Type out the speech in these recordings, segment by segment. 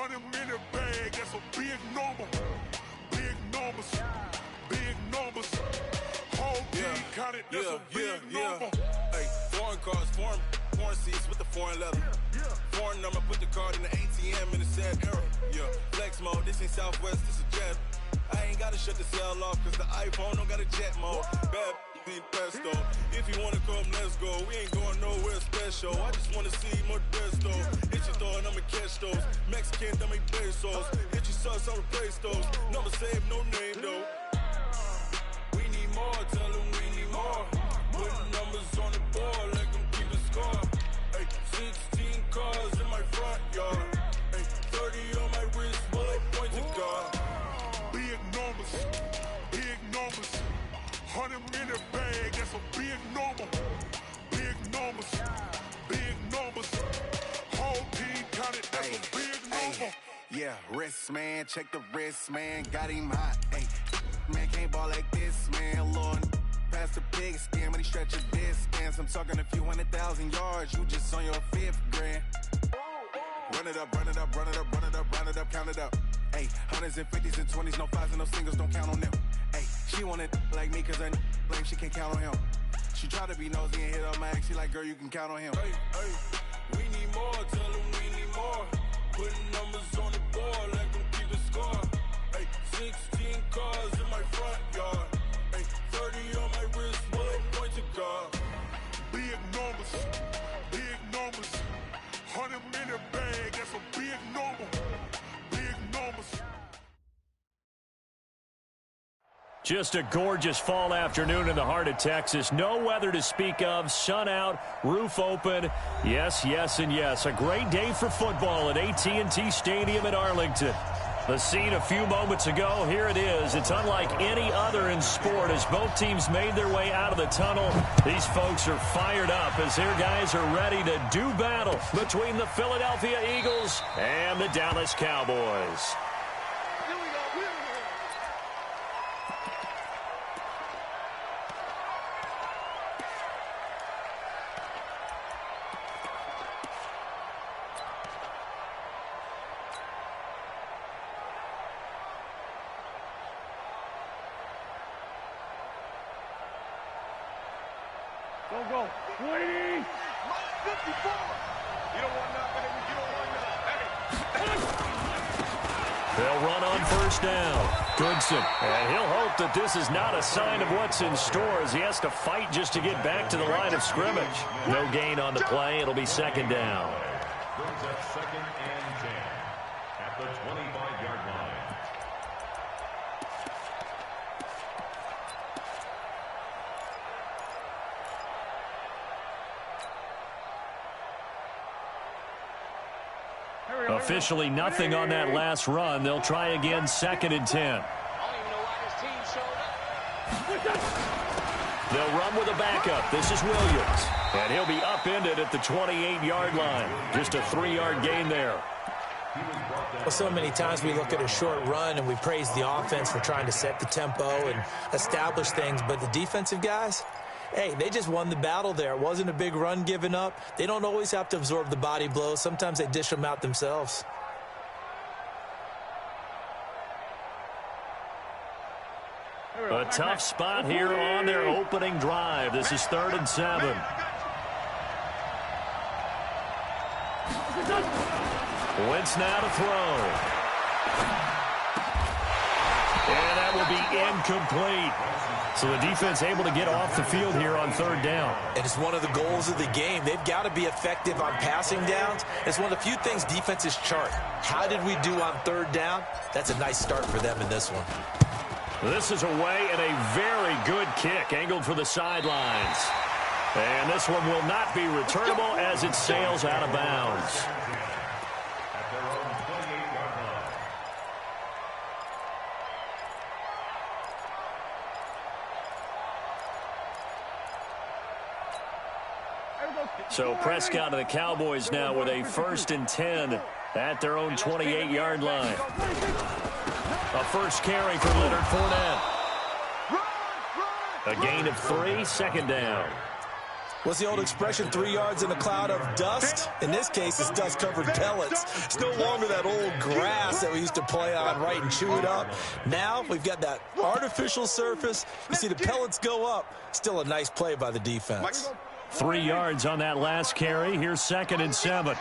100 in the bag, that's a big number. Big numbers, big numbers. Whole team counted, that's a big number. Hey, foreign cars, foreign seats with the foreign leather. Foreign number, put the card in the ATM in the sad era. Yeah, flex mode, this ain't Southwest, this a jet. I ain't gotta shut the cell off, cause the iPhone don't got a jet mode. Bad ain't pesto. If you wanna come, let's go. We ain't going nowhere special. I just wanna see more pesto. Hit your thought, I'ma catch those. Mexican, dame pesos. Hit your sauce, I'll replace those. Number save, no name though. We need more, tell them we need more. Putting numbers on the board, like them keep a score. Hey, 16 cars in my front yard. Hey, 30 on my wrist, bullet point to God. Big numbers, big numbers. 100 in the bag, that's a big number. Big numbers, big numbers. Whole team counted, that's a big number. Yeah, wrist man, check the wrist man, got him hot. Hey, man can't ball like this, man. Lord, past the pig skin, but he stretch a distance. I'm talking a few 100,000 yards, you just on your 5th grand. Run it up, run it up, run it up, run it up, run it up, count it up. Hey, 100s and 50s and 20s, no 5s and no singles, don't count on them. Hey, she want it like me, cause her blame, she can't count on him. She try to be nosy and hit up my ex, she like, girl, you can count on him. Hey, hey, we need more, tell them we need more. Putting numbers on the board, like them keep a score. Hey, 16 cars in my front yard. Hey, 30 on my wrist, bullet point to God. Big numbers, big numbers. 100 in the bag, that's a big number. Big numbers. Just a gorgeous fall afternoon in the heart of Texas. No weather to speak of. Sun out, roof open. Yes, yes, and yes. A great day for football at AT&T Stadium in Arlington. The scene a few moments ago, here it is. It's unlike any other in sport as both teams made their way out of the tunnel. These folks are fired up as their guys are ready to do battle between the Philadelphia Eagles and the Dallas Cowboys. Go. 20. 54. You don't want nothing. You don't want nothing. They'll run on first down. Goodson. And he'll hope that this is not a sign of what's in store as he has to fight just to get back to the line of scrimmage. No gain on the play. It'll be second down. Brings up 2nd and 10 at the 25-yard line. Officially nothing on that last run. They'll try again 2nd and 10. They'll run with a backup. This is Williams. And he'll be upended at the 28-yard line. Just a 3-yard gain there. Well, so many times we look at a short run and we praise the offense for trying to set the tempo and establish things. But the defensive guys, hey, they just won the battle there. It wasn't a big run given up. They don't always have to absorb the body blows. Sometimes they dish them out themselves. A tough spot here on their opening drive. This is 3rd and 7. Wentz now to throw. And that will be incomplete. So the defense able to get off the field here on 3rd down. And it's one of the goals of the game. They've got to be effective on passing downs. It's one of the few things defenses chart. How did we do on 3rd down? That's a nice start for them in this one. This is away and a very good kick angled for the sidelines. And this one will not be returnable as it sails out of bounds. So Prescott and the Cowboys now with a 1st and 10 at their own 28-yard line. A first carry for Leonard Fournette. A gain of 3, 2nd down. What's the old expression, 3 yards in a cloud of dust? In this case, it's dust-covered pellets. It's no longer that old grass that we used to play on, right, and chew it up. Now we've got that artificial surface. You see the pellets go up. Still a nice play by the defense. 3 yards on that last carry. Here's 2nd and 7.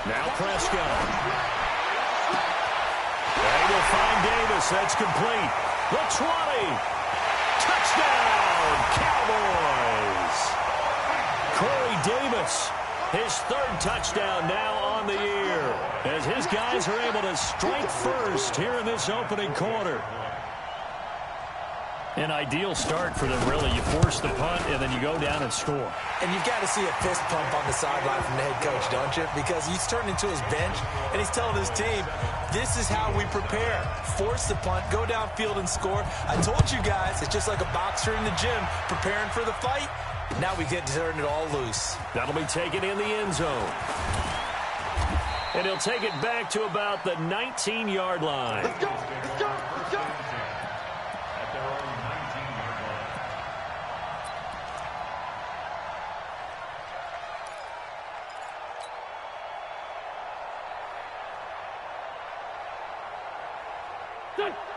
Now Prescott. They will find Davis. That's complete. The 20. Touchdown, Cowboys. Corey Davis, his 3rd touchdown now on the year, as his guys are able to strike first here in this opening quarter. An ideal start for them, really. You force the punt, and then you go down and score. And you've got to see a fist pump on the sideline from the head coach, don't you? Because he's turned into his bench, and he's telling his team, this is how we prepare. Force the punt, go downfield and score. I told you guys, it's just like a boxer in the gym preparing for the fight. Now we get to turn it all loose. That'll be taken in the end zone. And he'll take it back to about the 19-yard line. Let's go, let's go, let's go.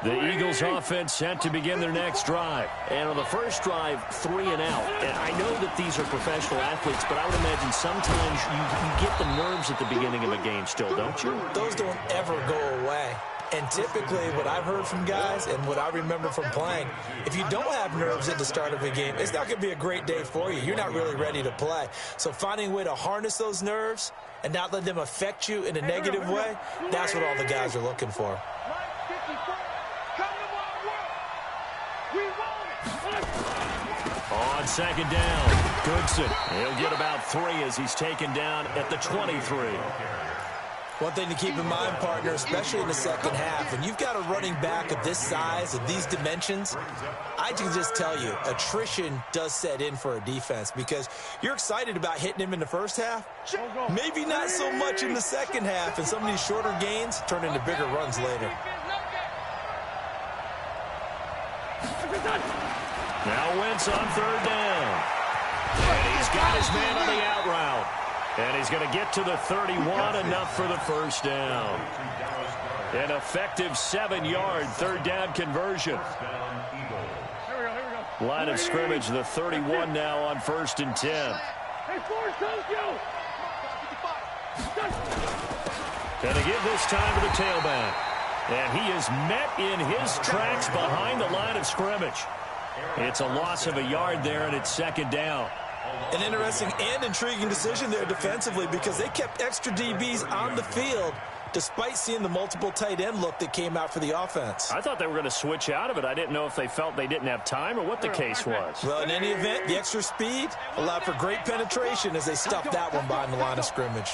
The Eagles offense set to begin their next drive. And on the first drive, 3 and out. And I know that these are professional athletes, but I would imagine sometimes you get the nerves at the beginning of a game still, don't you? Those don't ever go away. And typically what I've heard from guys and what I remember from playing, if you don't have nerves at the start of a game, it's not going to be a great day for you. You're not really ready to play. So finding a way to harness those nerves and not let them affect you in a negative way, that's what all the guys are looking for. On 2nd down, Goodson. He'll get about 3 as he's taken down at the 23. One thing to keep in mind, partner, especially in the second half, when you've got a running back of this size, of these dimensions, I can just tell you, attrition does set in for a defense because you're excited about hitting him in the first half, maybe not so much in the second half, and some of these shorter gains turn into bigger runs later. Now Wentz on 3rd down. And he's got his man on the out route. And he's going to get to the 31, enough for the first down. An effective 7-yard 3rd down conversion. Line of scrimmage, the 31 now on 1st and 10. And they give this time to the tailback. And he is met in his tracks behind the line of scrimmage. It's a loss of a yard there, and it's 2nd down. An interesting and intriguing decision there defensively because they kept extra DBs on the field despite seeing the multiple tight end look that came out for the offense. I thought they were going to switch out of it. I didn't know if they felt they didn't have time or what the case was. Well, in any event, the extra speed allowed for great penetration as they stuffed that one behind the line of scrimmage.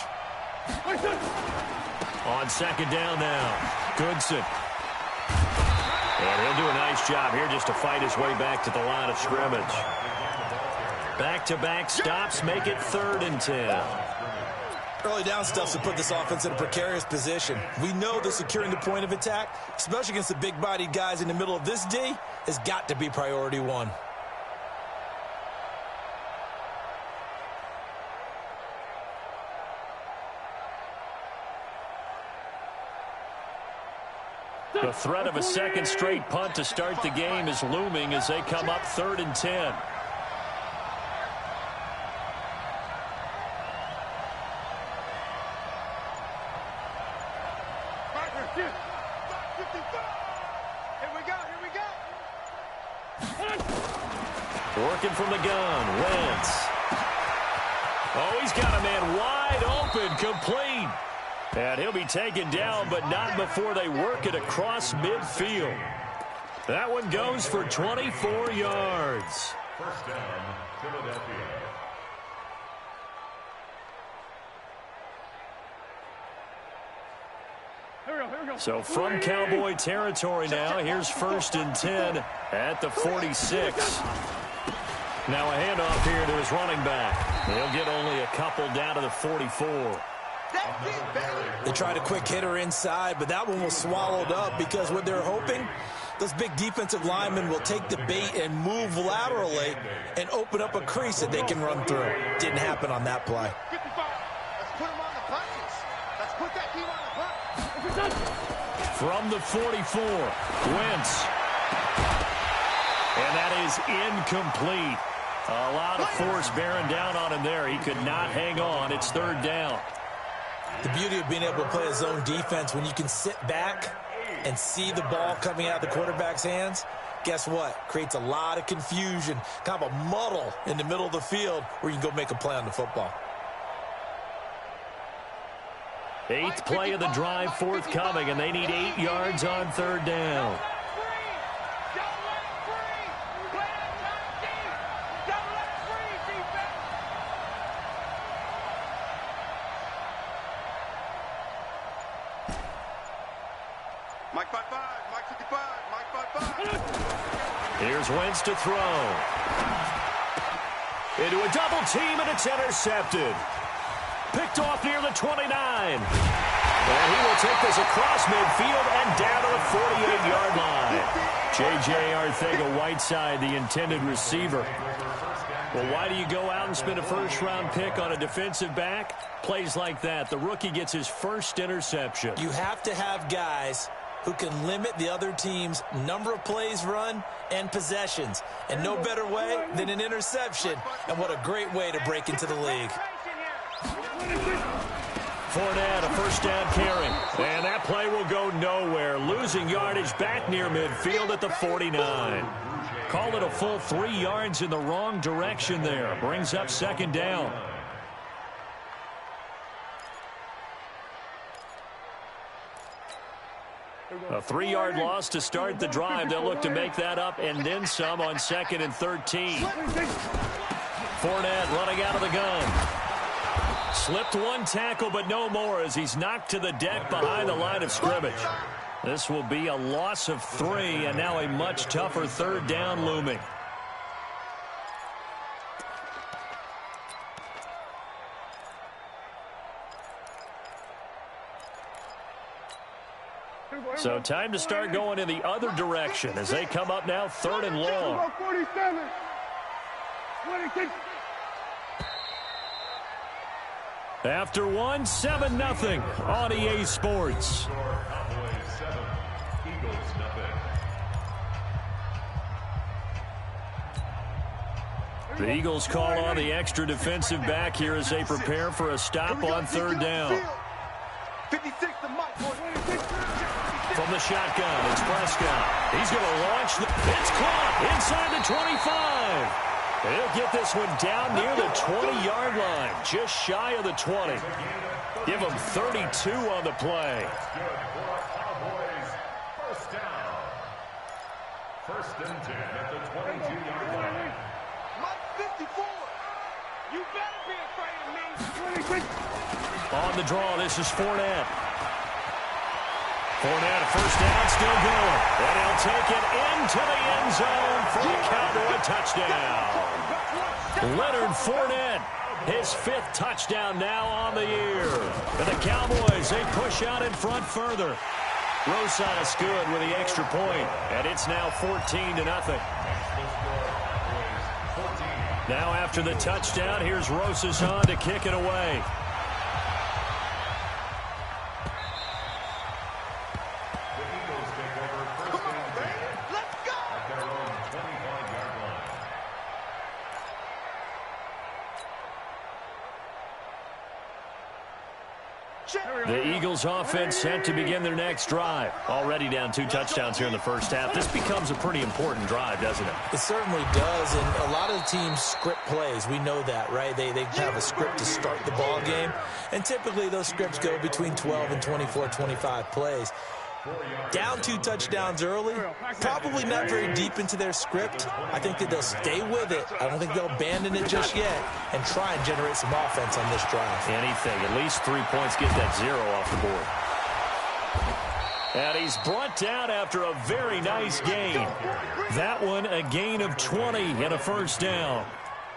On 2nd down now, Goodson. And he'll do a nice job here just to fight his way back to the line of scrimmage. Back-to-back stops make it 3rd and 10. Early down stuff to put this offense in a precarious position. We know that securing the point of attack, especially against the big-bodied guys in the middle of this D, has got to be priority 1. The threat of a second straight punt to start the game is looming as they come up 3rd and 10. Working from the gun, Wentz. Oh, he's got a man wide open, complete. And he'll be taken down, but not before they work it across midfield. That one goes for 24 yards. First down, Philadelphia. So from Cowboy territory now, here's 1st and 10 at the 46. Now a handoff here to his running back. He'll get only a couple down to the 44. They tried a quick hitter inside, but that one was swallowed up because what they're hoping, those big defensive linemen will take the bait and move laterally and open up a crease that they can run through. Didn't happen on that play. Let's put them on the punches. Let's put that team on the punch. From the 44, Wentz. And that is incomplete. A lot of force bearing down on him there. He could not hang on. It's third down. The beauty of being able to play a zone defense, when you can sit back and see the ball coming out of the quarterback's hands, guess what? Creates a lot of confusion, kind of a muddle in the middle of the field where you can go make a play on the football. 8th play of the drive forthcoming, and they need 8 yards on third down. Mike 5-5, Mike 55, Mike 5-5. Here's Wentz to throw. Into a double team, and it's intercepted. Picked off near the 29. And he will take this across midfield and down to the 48-yard line. J.J. Arcega-Whiteside, the intended receiver. Well, why do you go out and spend a first-round pick on a defensive back? Plays like that. The rookie gets his first interception. You have to have guys who can limit the other team's number of plays run and possessions. And no better way than an interception. And what a great way to break into the league. Fournette, a first down carry. And that play will go nowhere. Losing yardage back near midfield at the 49. Call it a full 3 yards in the wrong direction there. Brings up second down. A 3-yard loss to start the drive. They'll look to make that up and then some on 2nd and 13. Fournette running out of the gun. Slipped one tackle, but no more as he's knocked to the deck behind the line of scrimmage. This will be a loss of 3, and now a much tougher third down looming. So time to start going in the other direction as they come up now 3rd and long. After 1, 7-0 on EA Sports. The Eagles call on the extra defensive back here as they prepare for a stop on third down. 56 to Mike. From the shotgun, it's Prescott. He's going to launch. It's caught inside the 25. He'll get this one down near the 20-yard line, just shy of the 20. Give him 32 on the play. First down. 1st and 10 at the 22-yard line. Mike 54. You better be afraid of me. On the draw, this is Fournette. Fournette, a first down, still going. And he'll take it into the end zone for a Cowboy touchdown. Leonard Fournette, his 5th touchdown now on the year. And the Cowboys, they push out in front further. Rosas good with the extra point, and it's now 14-0. Now after the touchdown, here's Rosas on to kick it away. The Eagles offense set to begin their next drive. Already down 2 touchdowns here in the first half. This becomes a pretty important drive, doesn't it? It certainly does, and a lot of the teams script plays. We know that, right? They have a script to start the ball game, and typically those scripts go between 12 and 24, 25 plays. Down 2 touchdowns early, probably not very deep into their script. I think that they'll stay with it. I don't think they'll abandon it just yet and try and generate some offense on this drive. Anything, at least 3 points, get that 0 off the board. And he's brought down after a very nice gain. That one a gain of 20 and a first down.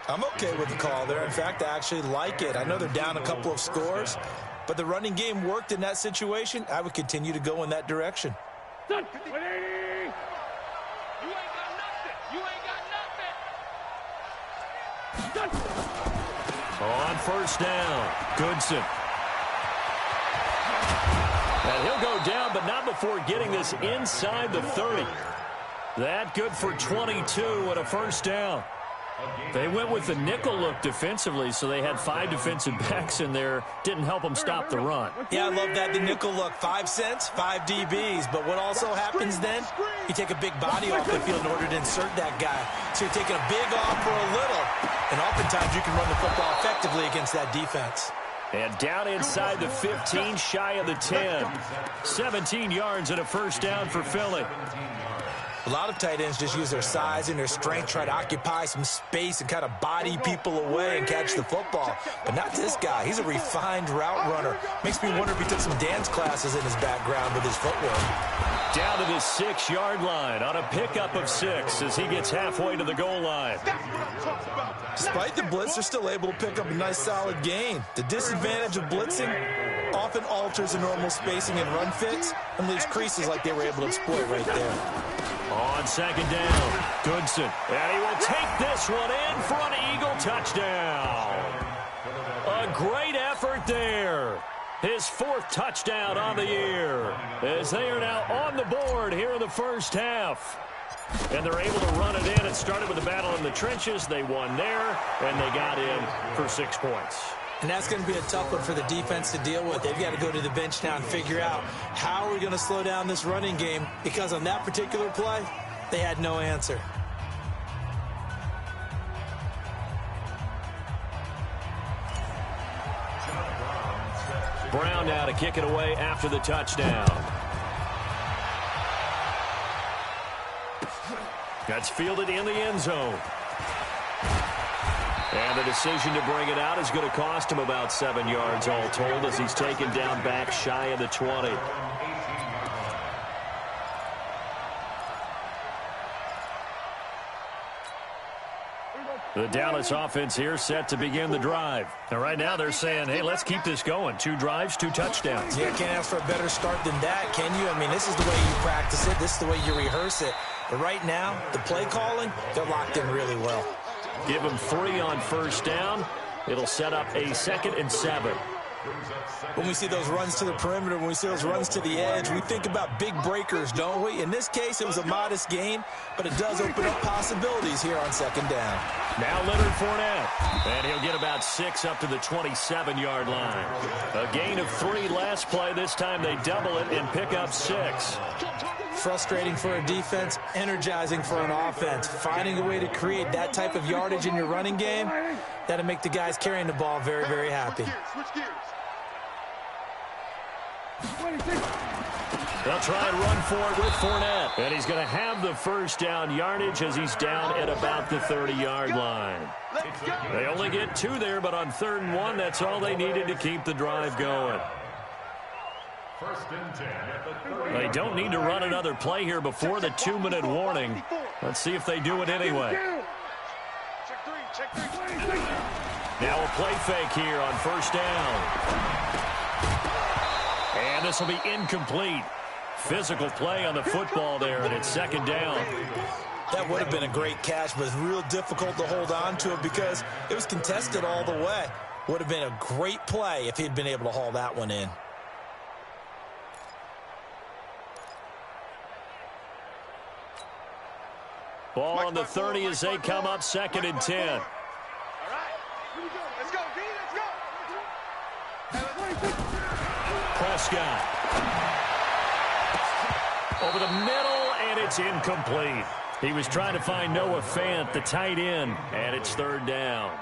I'm okay with the call there. In fact, I actually like it. I know they're down a couple of scores, but the running game worked in that situation, I would continue to go in that direction. 180. You ain't got nothing. You ain't got nothing. On first down, Goodson. And he'll go down, but not before getting this inside the 30. That good for 22 and a first down. They went with the nickel look defensively, so they had 5 defensive backs in there. Didn't help them stop the run. Yeah, I love that, the nickel look. 5 cents, 5 DBs. But what also happens then? You take a big body off the field in order to insert that guy. So you're taking a big off for a little. And oftentimes you can run the football effectively against that defense. And down inside the 15, shy of the 10. 17 yards and a first down for Philly. A lot of tight ends just use their size and their strength, try to occupy some space and kind of body people away and catch the football. But not this guy. He's a refined route runner. Makes me wonder if he took some dance classes in his background with his footwork. Down to the 6-yard line on a pickup of 6 as he gets halfway to the goal line. Despite the blitz, they're still able to pick up a nice solid gain. The disadvantage of blitzing often alters the normal spacing and run fits and leaves creases like they were able to exploit right there. On second down, Goodson. And he will take this one in for an Eagle touchdown. A great effort there. His 4th touchdown on the year as they are now on the board here in the first half. And they're able to run it in. It started with a battle in the trenches. They won there, and they got in for 6 points. And that's going to be a tough one for the defense to deal with. They've got to go to the bench now and figure out how are we going to slow down this running game, because on that particular play, they had no answer. Brown now to kick it away after the touchdown. That's fielded in the end zone. And the decision to bring it out is going to cost him about 7 yards all told as he's taken down back shy of the 20. The Dallas offense here set to begin the drive. And right now they're saying, hey, let's keep this going. 2 drives, 2 touchdowns. Yeah, can't ask for a better start than that, can you? I mean, this is the way you practice it. This is the way you rehearse it. But right now, the play calling, they're locked in really well. Give him 3 on first down. It'll set up a 2nd and 7. When we see those runs to the perimeter, when we see those runs to the edge, we think about big breakers, don't we? In this case, it was a modest gain, but it does open up possibilities here on second down. Now Leonard Fournette, and he'll get about 6 up to the 27-yard line. A gain of 3 last play. This time they double it and pick up 6. Frustrating for a defense, energizing for an offense. Finding a way to create that type of yardage in your running game, that'll make the guys carrying the ball very, very happy. Switch gears. They'll try and run for it with Fournette. And he's going to have the first down yardage as he's down at about the 30-yard line. They only get 2 there, but on 3rd and 1, that's all they needed to keep the drive going. First and 10 at the 30. They don't need to run another play here before the 2-minute warning. Let's see if they do it anyway. Check three. Now a play fake here on first down. And this will be incomplete. Physical play on the football there, and it's 2nd down. That would have been a great catch, but it's real difficult to hold on to it because it was contested all the way. Would have been a great play if he'd been able to haul that one in. Ball on the 30 as they come up 2nd and 10. All right, here we go. Let's go, D. Let's go. Prescott. Over the middle, and it's incomplete. He was trying to find Noah Fant, the tight end, and it's 3rd down.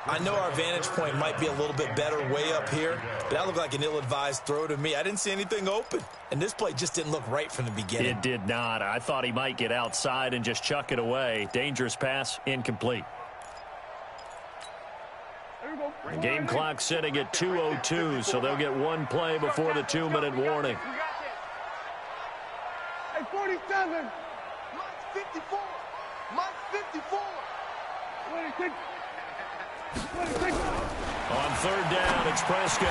I know our vantage point might be a little bit better way up here, but that looked like an ill-advised throw to me. I didn't see anything open, and this play just didn't look right from the beginning. It did not. I thought he might get outside and just chuck it away. Dangerous pass, incomplete. The game clock sitting at 2:02, so they'll get 1 play before the 2-minute warning. Hey, 47. Mike's 54. Mike's 54. 26. On 3rd down, it's Prescott.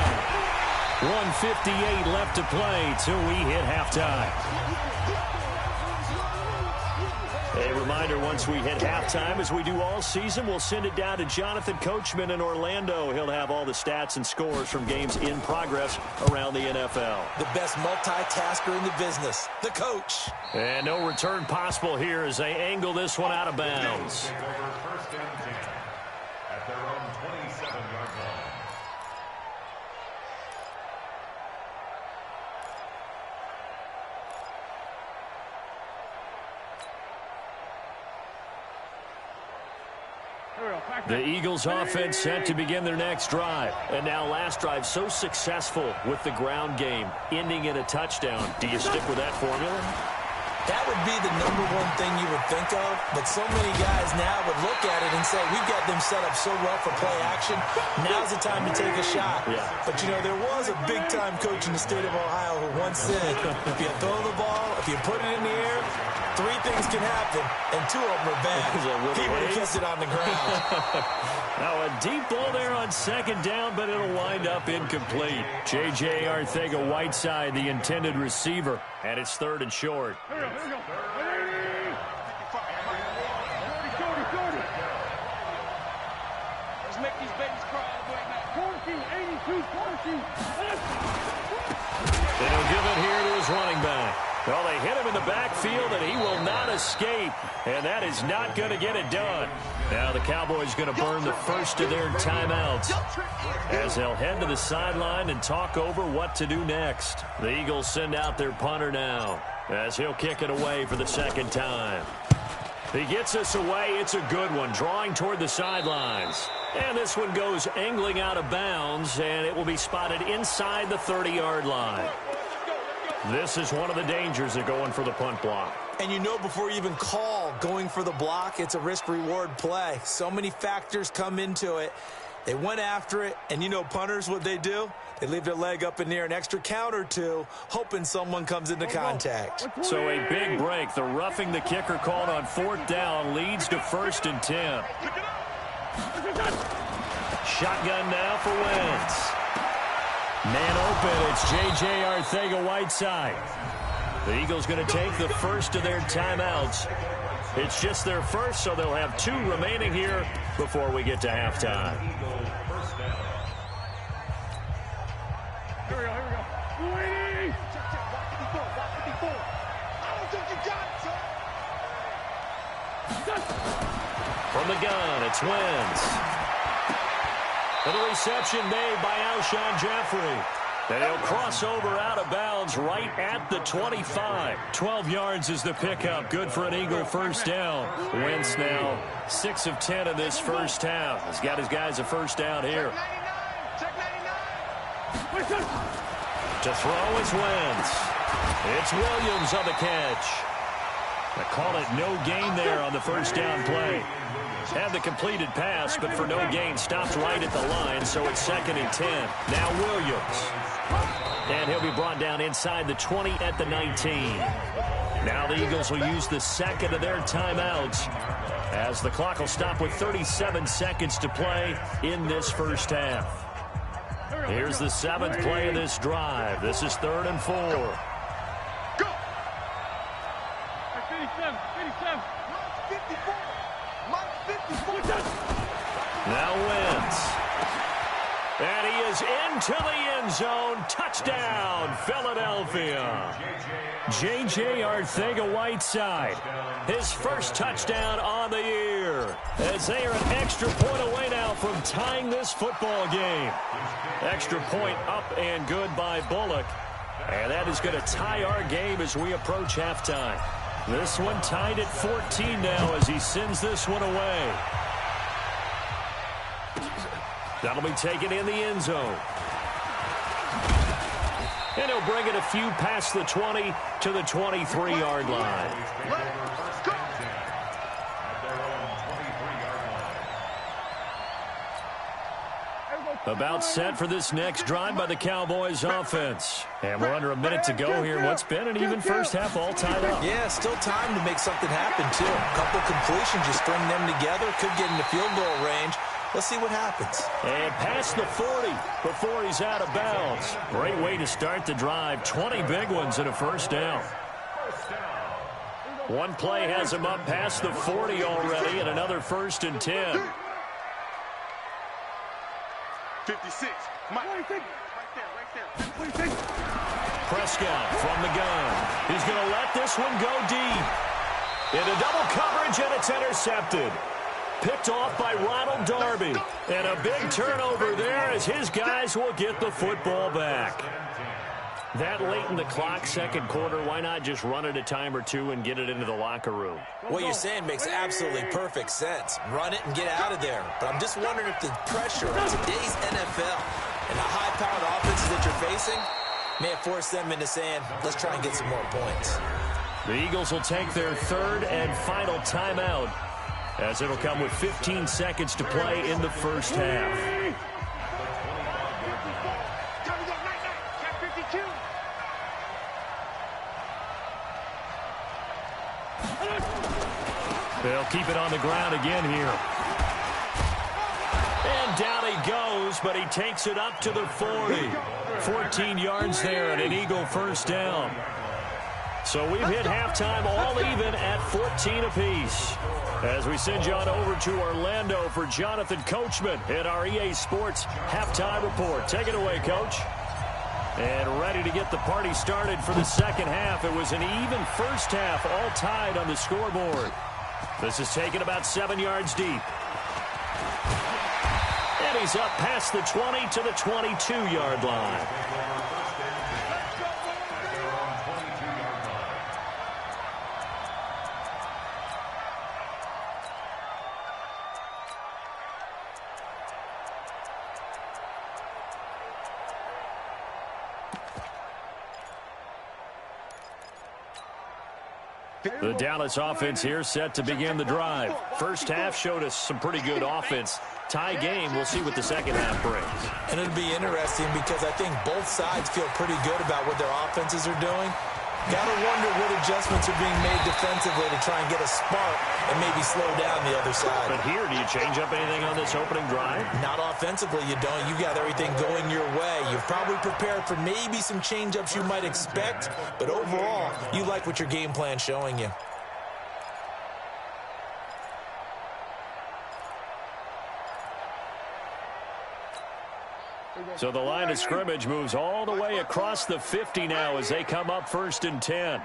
1:58 left to play till we hit halftime. A reminder, once we hit halftime, as we do all season, we'll send it down to Jonathan Coachman in Orlando. He'll have all the stats and scores from games in progress around the NFL. The best multitasker in the business, the coach. And no return possible here as they angle this one out of bounds. Take over 1st and 10 at their own 27-yard line. The Eagles offense set to begin their next drive. And now last drive so successful with the ground game, ending in a touchdown. Do you stick with that formula? That would be the #1 thing you would think of, but so many guys now would look at it and say, we've got them set up so well for play action, now's the time to take a shot. Yeah. But, you know, there was a big-time coach in the state of Ohio who once said, if you throw the ball, if you put it in the air, 3 things can happen, and 2 of them are bad. He would have kept it on the ground. Now a deep ball there on 2nd down, but it'll wind up incomplete. J.J. Arcega-Whiteside, the intended receiver, and it's 3rd and short. Here we go. Let's make these babies cry all the way back. 82, 14. They don't give it here to his running back. Well, they hit him in the backfield, and he will not escape. And that is not going to get it done. Now the Cowboys going to burn the first of their timeouts as they'll head to the sideline and talk over what to do next. The Eagles send out their punter now as he'll kick it away for the 2nd time. He gets us away. It's a good one, drawing toward the sidelines. And this one goes angling out of bounds, and it will be spotted inside the 30-yard line. This is one of the dangers of going for the punt block. And you know before you even call going for the block, it's a risk-reward play. So many factors come into it. They went after it, and you know punters, what they do? They leave their leg up in the air an extra count or 2, hoping someone comes into contact. So a big break. The roughing the kicker called on 4th down leads to 1st and 10. Shotgun now for Wentz. Man open, it's J.J. Arcega-Whiteside. The Eagles going to take the first of their timeouts. It's just their first, so they'll have 2 remaining here before we get to halftime. Here we go. Wait. I don't think you got it, son. From the gun, it's Wentz. And the reception made by Alshon Jeffrey. And he'll cross over out of bounds right at the 25. 12 yards is the pickup. Good for an Eagle first down. Wentz now 6 of 10 in this first half. He's got his guys a first down here. Check 99. To throw is Wentz. It's Williams on the catch. They call it no gain there on the first down play. Had the completed pass, but for no gain, stopped right at the line, so it's 2nd and 10. Now Williams. And he'll be brought down inside the 20 at the 19. Now the Eagles will use the 2nd of their timeouts as the clock will stop with 37 seconds to play in this first half. Here's the 7th play of this drive. This is 3rd and 4. Go. 57. 54. Now Wentz. And he is into the end zone. Touchdown, Philadelphia. J.J. Arcega-Whiteside. His first touchdown on the year. As they are an extra point away now from tying this football game. Extra point up and good by Bullock. And that is going to tie our game as we approach halftime. This one tied at 14 now as he sends this one away. That'll be taken in the end zone. And he'll bring it a few past the 20 to the 23-yard line. About set for this next drive by the Cowboys offense. And we're under a minute to go here. What's been an even first half all tied up. Yeah, still time to make something happen, too. A couple completions, you string them together, could get into field goal range. Let's see what happens. And past the 40 before he's out of bounds. Great way to start the drive. 20 big ones and a first down. One play has him up past the 40 already, and another 1st and 10. 56. Mike. Right there. Prescott from the gun. He's going to let this one go deep. Into double coverage, and it's intercepted. Picked off by Ronald Darby. And a big turnover there as his guys will get the football back. That late in the clock, second quarter, why not just run it a time or two and get it into the locker room? What you're saying makes absolutely perfect sense. Run it and get out of there. But I'm just wondering if the pressure of today's NFL and the high-powered offenses that you're facing may have forced them into saying, let's try and get some more points. The Eagles will take their third and final timeout, as it'll come with 15 seconds to play in the first half. They'll keep it on the ground again here. And down he goes, but he takes it up to the 40. 14 yards there and an Eagle first down. So we've hit halftime all even at 14 apiece. As we send you on over to Orlando for Jonathan Coachman at our EA Sports Halftime Report. Take it away, Coach. And ready to get the party started for the second half. It was an even first half, all tied on the scoreboard. This is taken about 7 yards deep. And he's up past the 20 to the 22-yard line. The Dallas offense here set to begin the drive. First half showed us some pretty good offense. Tie game, we'll see what the second half brings. And it'll be interesting because I think both sides feel pretty good about what their offenses are doing. Got to wonder what adjustments are being made defensively to try and get a spark and maybe slow down the other side. But here, do you change up anything on this opening drive? Not offensively, you don't. You got everything going your way. You've probably prepared for maybe some change-ups you might expect, but overall, you like what your game plan's showing you. So the line of scrimmage moves all the way across the 50 now as they come up 1st and 10.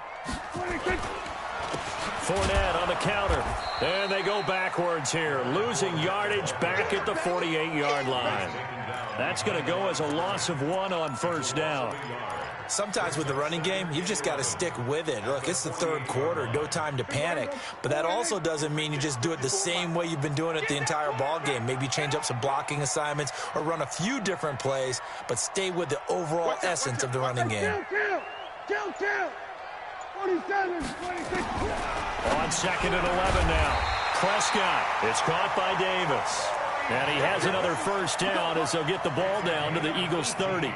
Fournette on the counter. And they go backwards here, losing yardage back at the 48-yard line. That's going to go as a loss of 1 on first down. Sometimes with the running game, you've just got to stick with it. Look, it's the third quarter, no time to panic. But that also doesn't mean you just do it the same way you've been doing it the entire ball game. Maybe change up some blocking assignments or run a few different plays, but stay with the overall essence of the running game. 27, 26. On 2nd and 11 now. Prescott. It's caught by Davis. And he has another first down as they'll get the ball down to the Eagles' 30.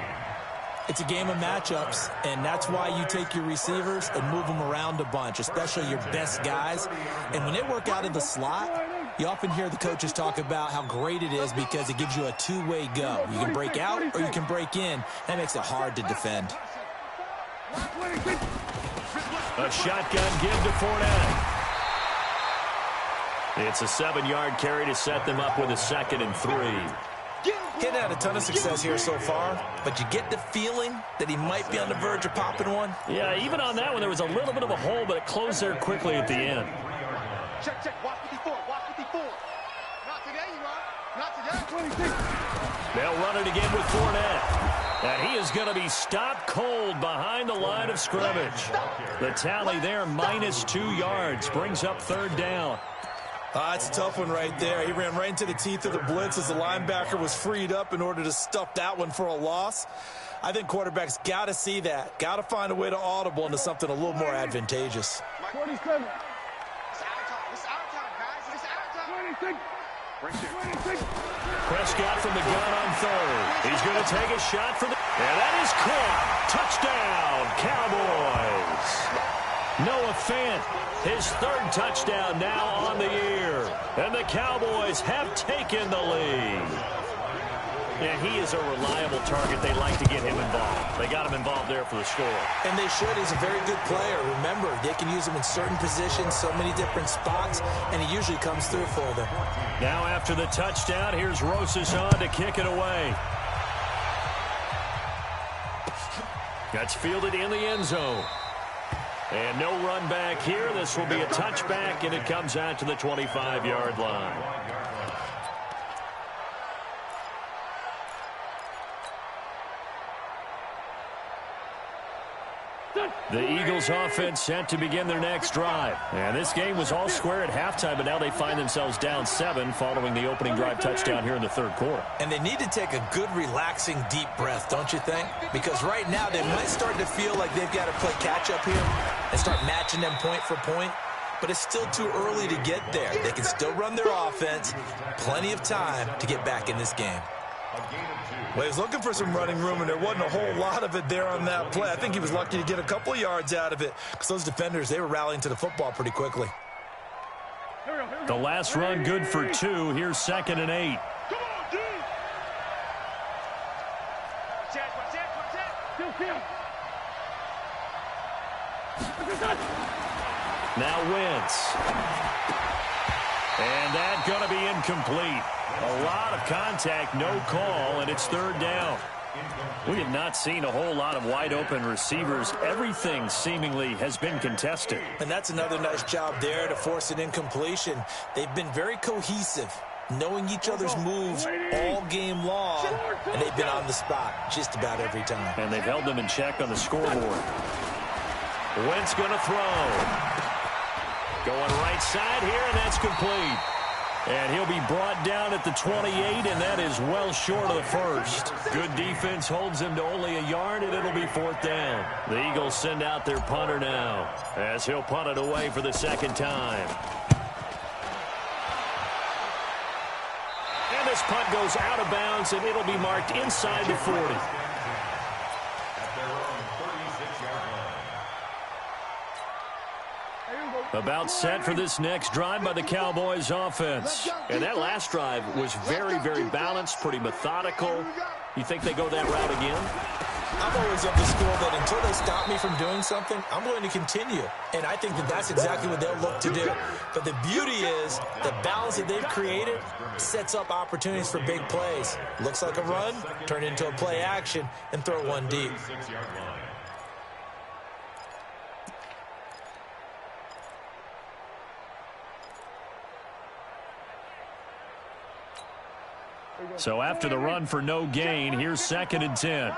It's a game of matchups, and that's why you take your receivers and move them around a bunch, especially your best guys. And when they work out of the slot, you often hear the coaches talk about how great it is because it gives you a two-way go. You can break out or you can break in. That makes it hard to defend. A shotgun give to Fournette. It's a 7-yard carry to set them up with a 2nd and 3. He's had a ton of success here so far, but you get the feeling that he might be on the verge of popping one. Yeah, even on that one, there was a little bit of a hole, but it closed there quickly at the end. Check, check. Watch 54. Watch 54. Not today, you are. Not today. 26. They'll run it again with Fournette. And he is going to be stopped cold behind the line of scrimmage. The tally there, -2 yards, brings up 3rd down. It's a tough one right there. He ran right into the teeth of the blitz as the linebacker was freed up in order to stuff that one for a loss. I think quarterbacks got to see that. Got to find a way to audible into something a little more advantageous. 27. It's out of time. It's out of time, guys. It's out of time. 26. Right there. 26. Prescott from the gun on 3rd. He's going to take a shot for the... And that is caught. Touchdown, Cowboys. Noah Fant, his third touchdown now on the year. And the Cowboys have taken the lead. And he is a reliable target. They like to get him involved. They got him involved there for the score. And they should. He's a very good player. Remember, they can use him in certain positions, so many different spots, and he usually comes through for them. Now after the touchdown, here's Rosas on to kick it away. That's fielded in the end zone. And no run back here. This will be a touchback, and it comes out to the 25-yard line. The Eagles offense set to begin their next drive. And this game was all square at halftime, but now they find themselves down 7 following the opening drive touchdown here in the third quarter. And they need to take a good, relaxing, deep breath, don't you think? Because right now they might start to feel like they've got to play catch-up here and start matching them point for point. But it's still too early to get there. They can still run their offense. Plenty of time to get back in this game. Well, he was looking for some running room, and there wasn't a whole lot of it there on that play. I think he was lucky to get a couple of yards out of it because those defenders, they were rallying to the football pretty quickly. The last run good for 2. Here's 2nd and 8. Now Wentz. And that's going to be incomplete. A lot of contact, no call, and it's 3rd down. We have not seen a whole lot of wide-open receivers. Everything seemingly has been contested. And that's another nice job there to force an incompletion. They've been very cohesive, knowing each other's moves all game long, and they've been on the spot just about every time. And they've held them in check on the scoreboard. Wentz going to throw. Going right side here, and that's complete. And he'll be brought down at the 28, and that is well short of the first. Good defense holds him to only a yard, and it'll be 4th down. The Eagles send out their punter now, as he'll punt it away for the 2nd time. And this punt goes out of bounds, and it'll be marked inside the 40. About set for this next drive by the Cowboys offense. And that last drive was very, very balanced, pretty methodical. You think they go that route again? I'm always of the school that until they stop me from doing something, I'm going to continue. And I think that that's exactly what they'll look to do. But the beauty is the balance that they've created sets up opportunities for big plays. Looks like a run, turn into a play action, and throw one deep. So after the run for no gain, here's 2nd and 10.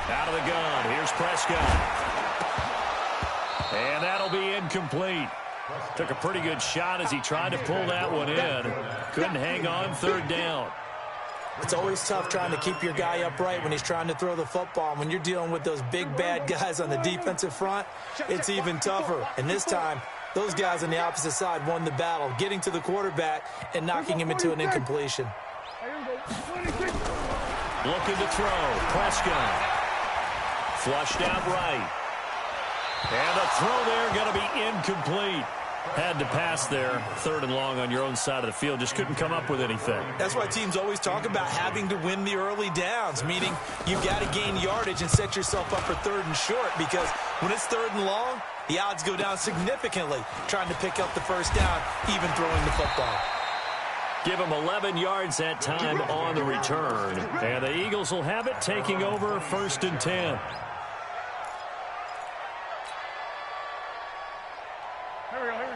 Out of the gun, here's Prescott. And that'll be incomplete. Took a pretty good shot as he tried to pull that one in. Couldn't hang on, 3rd down. It's always tough trying to keep your guy upright when he's trying to throw the football. When you're dealing with those big, bad guys on the defensive front, it's even tougher. And this time, those guys on the opposite side won the battle, getting to the quarterback and knocking him into an incompletion. Looking to throw. Prescott. Flushed out right. And a throw there going to be incomplete. Had to pass there. 3rd and long on your own side of the field. Just couldn't come up with anything. That's why teams always talk about having to win the early downs, meaning you've got to gain yardage and set yourself up for 3rd and short, because when it's 3rd and long, the odds go down significantly trying to pick up the 1st down, even throwing the football. Give them 11 yards that time on the return. And the Eagles will have it, taking over 1st and 10.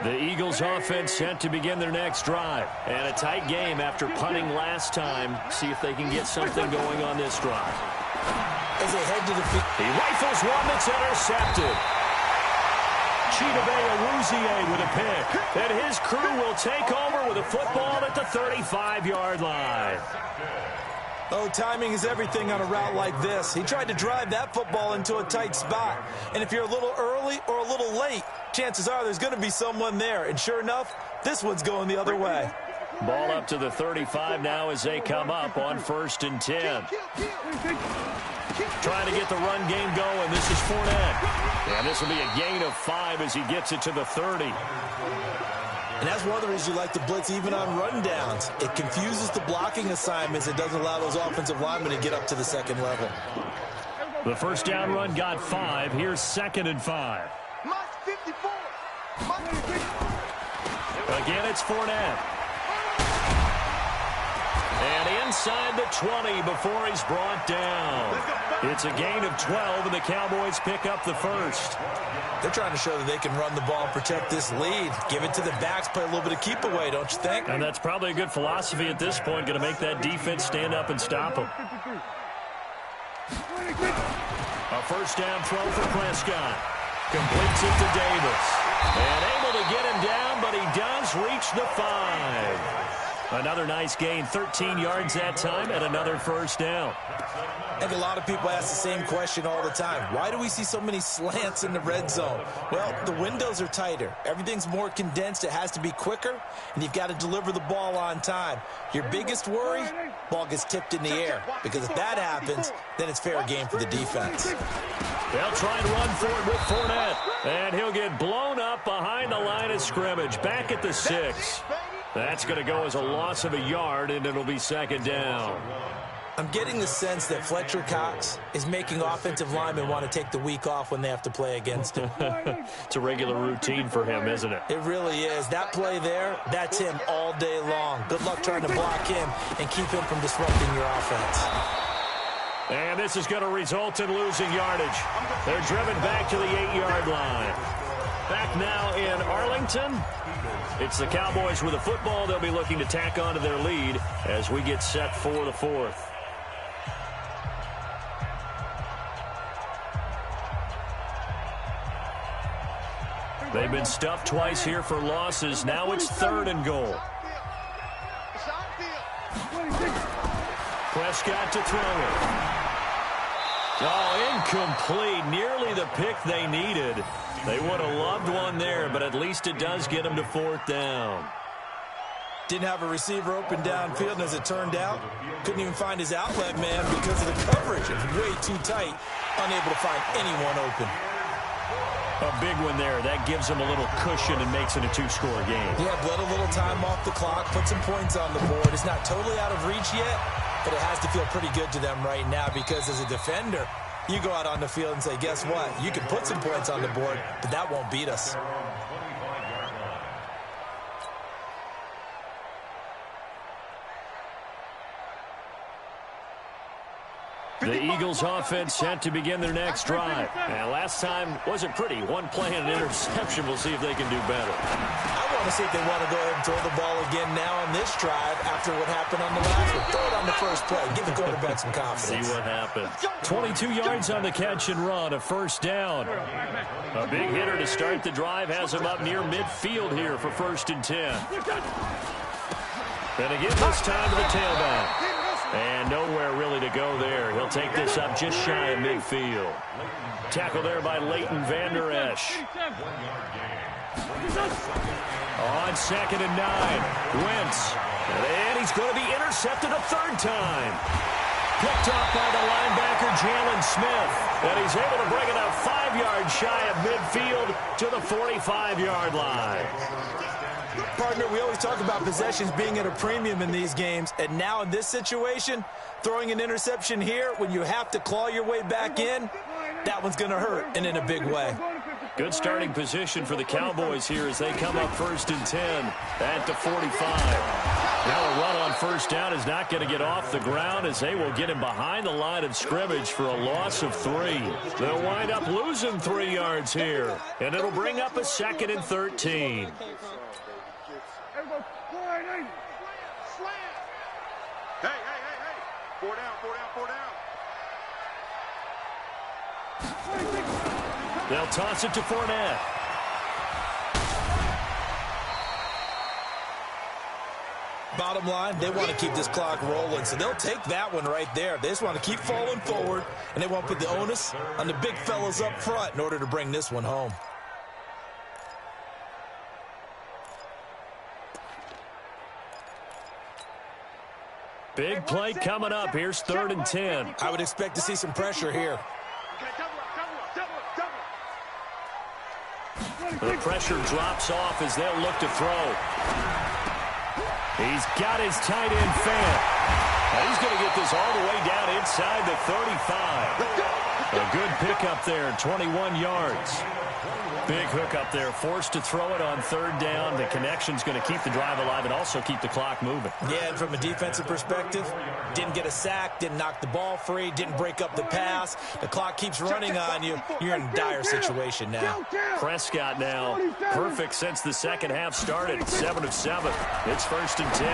The Eagles offense set to begin their next drive. And a tight game after punting last time. See if they can get something going on this drive. As they head to the field, he rifles one that's intercepted. Chidobe Awuzie with a pick. And his crew will take over with a football at the 35-yard line. Oh, timing is everything on a route like this. He tried to drive that football into a tight spot. And if you're a little early or a little late, chances are there's going to be someone there. And sure enough, this one's going the other way. Ball up to the 35 now as they come up on 1st and 10. Trying to get the run game going. This is Fournette. And this will be a gain of 5 as he gets it to the 30. And that's one of the reasons you like to blitz even on rundowns. It confuses the blocking assignments. It doesn't allow those offensive linemen to get up to the second level. The first down run got 5. Here's 2nd and 5. Again, it's Fournette. And inside the 20 before he's brought down. It's a gain of 12, and the Cowboys pick up the first. They're trying to show that they can run the ball and protect this lead. Give it to the backs, play a little bit of keep away, don't you think? And that's probably a good philosophy at this point, going to make that defense stand up and stop them. A first down throw for Prescott. Completes it to Davis. And able to get him down, but he does reach the 5. Another nice gain, 13 yards that time, and another first down. I think a lot of people ask the same question all the time. Why do we see so many slants in the red zone? Well, the windows are tighter. Everything's more condensed. It has to be quicker, and you've got to deliver the ball on time. Your biggest worry, ball gets tipped in the air, because if that happens, then it's fair game for the defense. They'll try and run for it with Fournette, and he'll get blown up behind the line of scrimmage, back at the 6. That's going to go as a loss of a yard, and it'll be 2nd down. I'm getting the sense that Fletcher Cox is making offensive linemen want to take the week off when they have to play against him. It's a regular routine for him, isn't it? It really is. That play there, that's him all day long. Good luck trying to block him and keep him from disrupting your offense. And this is going to result in losing yardage. They're driven back to the 8-yard line. Back now in Arlington. It's the Cowboys with the football. They'll be looking to tack on to their lead as we get set for the 4th. They've been stuffed twice here for losses. Now it's 3rd and goal. Prescott to throw it. Oh, incomplete. Nearly the pick they needed. They would have loved one there, but at least it does get them to 4th down. Didn't have a receiver open downfield, and as it turned out, couldn't even find his outlet man because of the coverage. It was way too tight, unable to find anyone open. A big one there. That gives them a little cushion and makes it a 2-score game. Yeah, bled a little time off the clock, put some points on the board. It's not totally out of reach yet, but it has to feel pretty good to them right now because as a defender, you go out on the field and say, guess what? You can put some points on the board, but that won't beat us. The Eagles offense set to begin their next drive. And last time wasn't pretty. One play and an interception. We'll see if they can do better. I want to see if they want to go ahead and throw the ball again now on this drive after what happened on the last one. Throw it on the first play. Give the quarterback some confidence. See what happens. 22 yards on the catch and run. A first down. A big hitter to start the drive has him up near midfield here for 1st and 10. And again this time to the tailback. And nowhere really to go there. He'll take this up just shy of midfield. Tackle there by Leighton Vander Esch. On 2nd and 9. Wentz. And he's going to be intercepted a 3rd time. Picked up by the linebacker Jalen Smith. And he's able to bring it up 5 yards shy of midfield to the 45-yard line. Partner, we always talk about possessions being at a premium in these games, and now in this situation, throwing an interception here when you have to claw your way back in, that one's going to hurt, and in a big way. Good starting position for the Cowboys here as they come up 1st and 10 at the 45. Now a run on 1st down is not going to get off the ground as they will get him behind the line of scrimmage for a loss of 3. They'll wind up losing 3 yards here, and it'll bring up a 2nd and 13. Hey. 4 down. They'll toss it to Fournette. Bottom line, they want to keep this clock rolling, so they'll take that one right there. They just want to keep falling forward, and they want to put the onus on the big fellas up front in order to bring this one home. Big play coming up. Here's 3rd and 10. I would expect to see some pressure here. The pressure drops off as they'll look to throw. He's got his tight end fan. Now he's going to get this all the way down inside the 35. A good pickup there, 21 yards. Big hook up there, forced to throw it on 3rd down. The connection's going to keep the drive alive and also keep the clock moving. Yeah, and from a defensive perspective, didn't get a sack, didn't knock the ball free, didn't break up the pass. The clock keeps running on you. You're in a dire situation now. Prescott now, perfect since the second half started, 7 of 7. It's 1st and 10.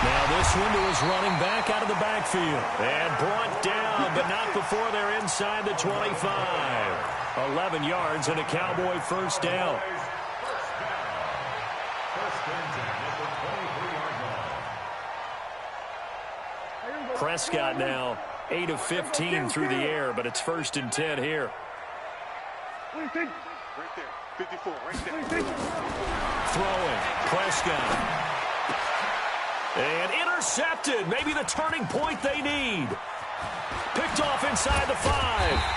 Now this window is running back out of the backfield. And brought down, but not before they're inside the 25. 11 yards and a Cowboy 1st down. Prescott now 8 of 15 through the air, but it's 1st and 10 here. Right there, 54, right there. Throwing, Prescott. And intercepted, maybe the turning point they need. Picked off inside the 5.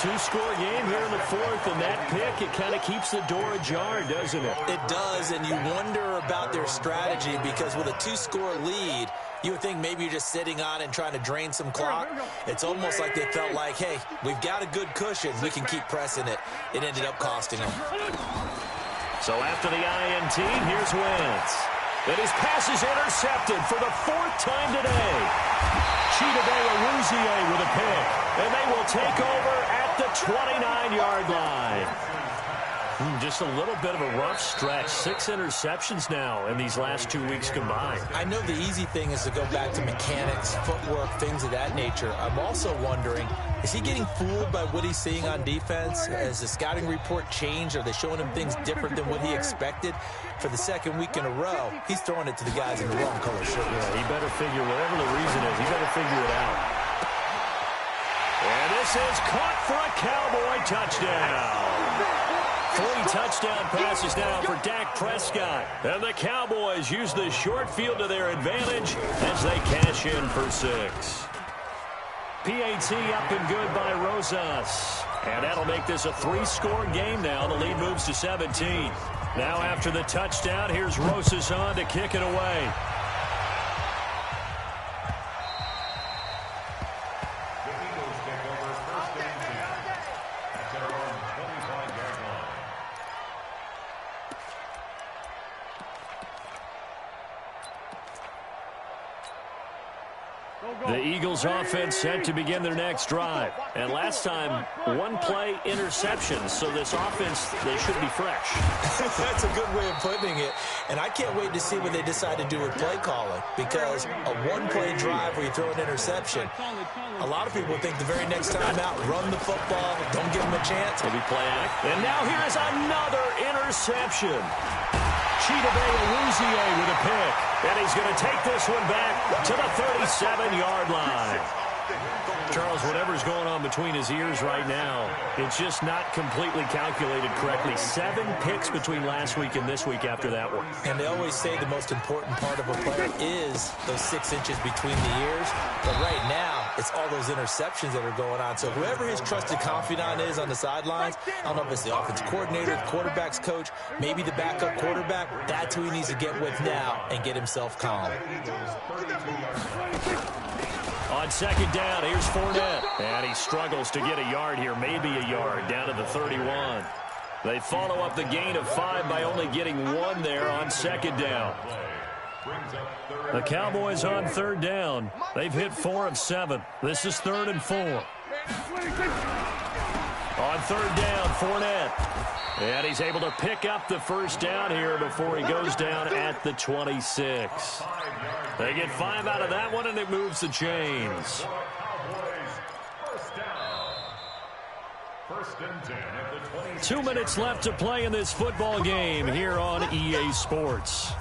2-score game here in the 4th, and that pick, it kind of keeps the door ajar, doesn't it? It does, and you wonder about their strategy because with a 2-score lead, you would think maybe you're just sitting on and trying to drain some clock. It's almost like they felt like, hey, we've got a good cushion. We can keep pressing it. It ended up costing them. So after the INT, here's Wentz. And his pass is intercepted for the 4th time today. Chidobe with a pick. And they will take over at the 29-yard line. Just a little bit of a rough stretch. 6 interceptions now in these last 2 weeks combined. I know the easy thing is to go back to mechanics, footwork, things of that nature. I'm also wondering, is he getting fooled by what he's seeing on defense? Has the scouting report changed? Are they showing him things different than what he expected? For the 2nd week in a row, he's throwing it to the guys in the wrong color shirt. Yeah, he better figure, whatever the reason is, he better figure it out. And this is caught for a Cowboy touchdown. 3 touchdown passes now for Dak Prescott. And the Cowboys use the short field to their advantage as they cash in for 6. PAT up and good by Rosas. And that'll make this a 3-score game now. The lead moves to 17. Now after the touchdown, here's Rosas on to kick it away. The Eagles offense set to begin their next drive. And last time, 1-play interception. So this offense, they should be fresh. That's a good way of putting it. And I can't wait to see what they decide to do with play calling. Because a 1-play drive where you throw an interception, a lot of people think the very next time out, run the football, don't give them a chance. Maybe play act. And now here is another interception. Chidobe with a pick. And he's going to take this one back to the 37-yard line. Charles, whatever's going on between his ears right now, it's just not completely calculated correctly. 7 picks between last week and this week after that one. And they always say the most important part of a player is those 6 inches between the ears. But right now, it's all those interceptions that are going on. So whoever his trusted confidant is on the sidelines, I don't know if it's the offense coordinator, the quarterback's coach, maybe the backup quarterback, that's who he needs to get with now and get himself calm. On 2nd down, here's Fournette. And he struggles to get a yard here, maybe a yard, down to the 31. They follow up the gain of 5 by only getting 1 there on 2nd down. The Cowboys on 3rd down. They've hit 4 of 7. This is 3rd and 4. On 3rd down, Fournette. And he's able to pick up the 1st down here before he goes down at the 26. They get 5 out of that one, and it moves the chains. 2 minutes left to play in this football game here on EA Sports.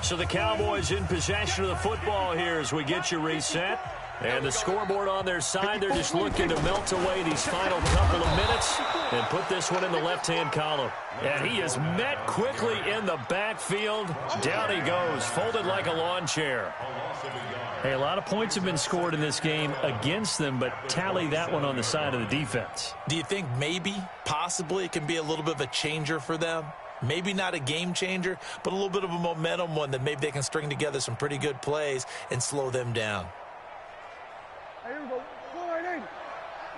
So the Cowboys in possession of the football here as we get you reset. And the scoreboard on their side, they're just looking to melt away these final couple of minutes and put this one in the left-hand column. And he is met quickly in the backfield. Down he goes, folded like a lawn chair. Hey, a lot of points have been scored in this game against them, but tally that one on the side of the defense. Do you think maybe, possibly, it can be a little bit of a changer for them? Maybe not a game changer, but a little bit of a momentum one that maybe they can string together some pretty good plays and slow them down. Here we go. Forward.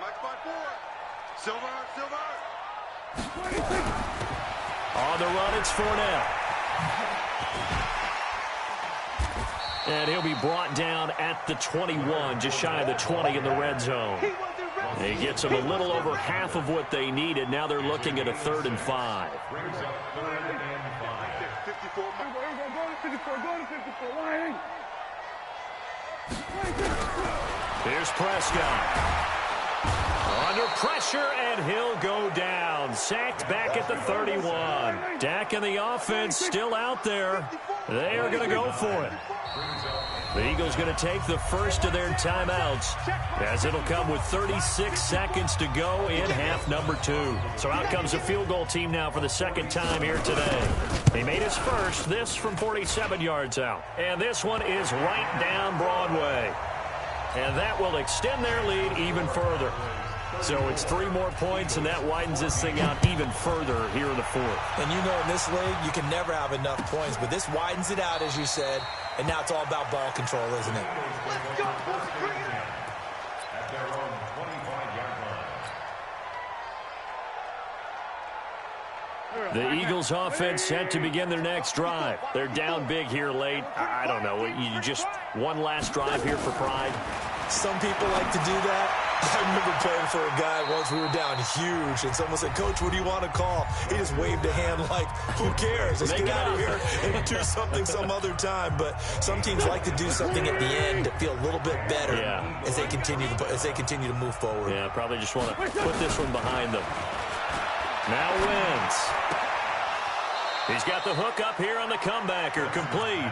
Mike 5-4. Silver. On the run, it's Fournette. And he'll be brought down at the 21, just shy of the 20 in the red zone. He gets them a little over half of what they needed. Now they're looking at a 3rd and 5. Here's Prescott. Under pressure, and he'll go down. Sacked back at the 31. Dak and the offense still out there. They are going to go for it. The Eagles going to take the first of their timeouts, as it'll come with 36 seconds to go in half number 2. So out comes a field goal team now for the second time here today. He made his first, this from 47 yards out. And this one is right down Broadway. And that will extend their lead even further. So it's 3 more points, and that widens this thing out even further here in the 4th. And you know, in this league, you can never have enough points, but this widens it out, as you said, and now it's all about ball control, isn't it? Let's go, boys. Bring it. At their own 25-yard line. The Eagles offense set to begin their next drive. They're down big here late. I don't know. You just one last drive here for pride. Some people like to do that. I remember playing for a guy once. We were down huge, and someone said, "Coach, what do you want to call?" He just waved a hand like, who cares? Let's get out of here and do something some other time. But some teams like to do something at the end to feel a little bit better as they continue to move forward. Yeah, probably just want to put this one behind them. Now Wentz. He's got the hook up here on the comebacker, complete.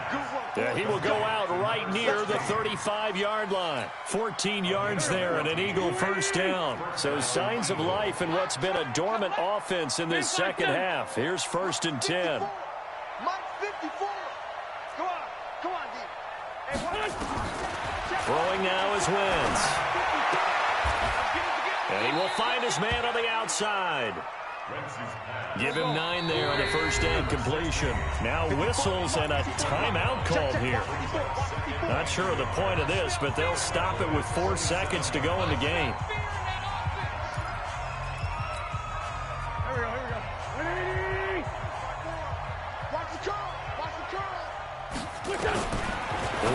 He will go out right near the 35-yard line. 14 yards there and an Eagle first down. So signs of life in what's been a dormant offense in this second half. Here's 1st and 10. Mike 54. Come on, D. Throwing now is Wentz. And he will find his man on the outside. Give him 9 there on the first down completion. Now whistles and a timeout called here. Not sure of the point of this, but they'll stop it with 4 seconds to go in the game. Here we go. Watch the curl.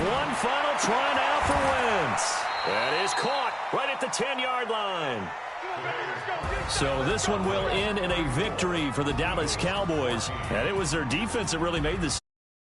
One final try now for Wentz. That is caught right at the 10-yard line. So this one will end in a victory for the Dallas Cowboys. And it was their defense that really made this.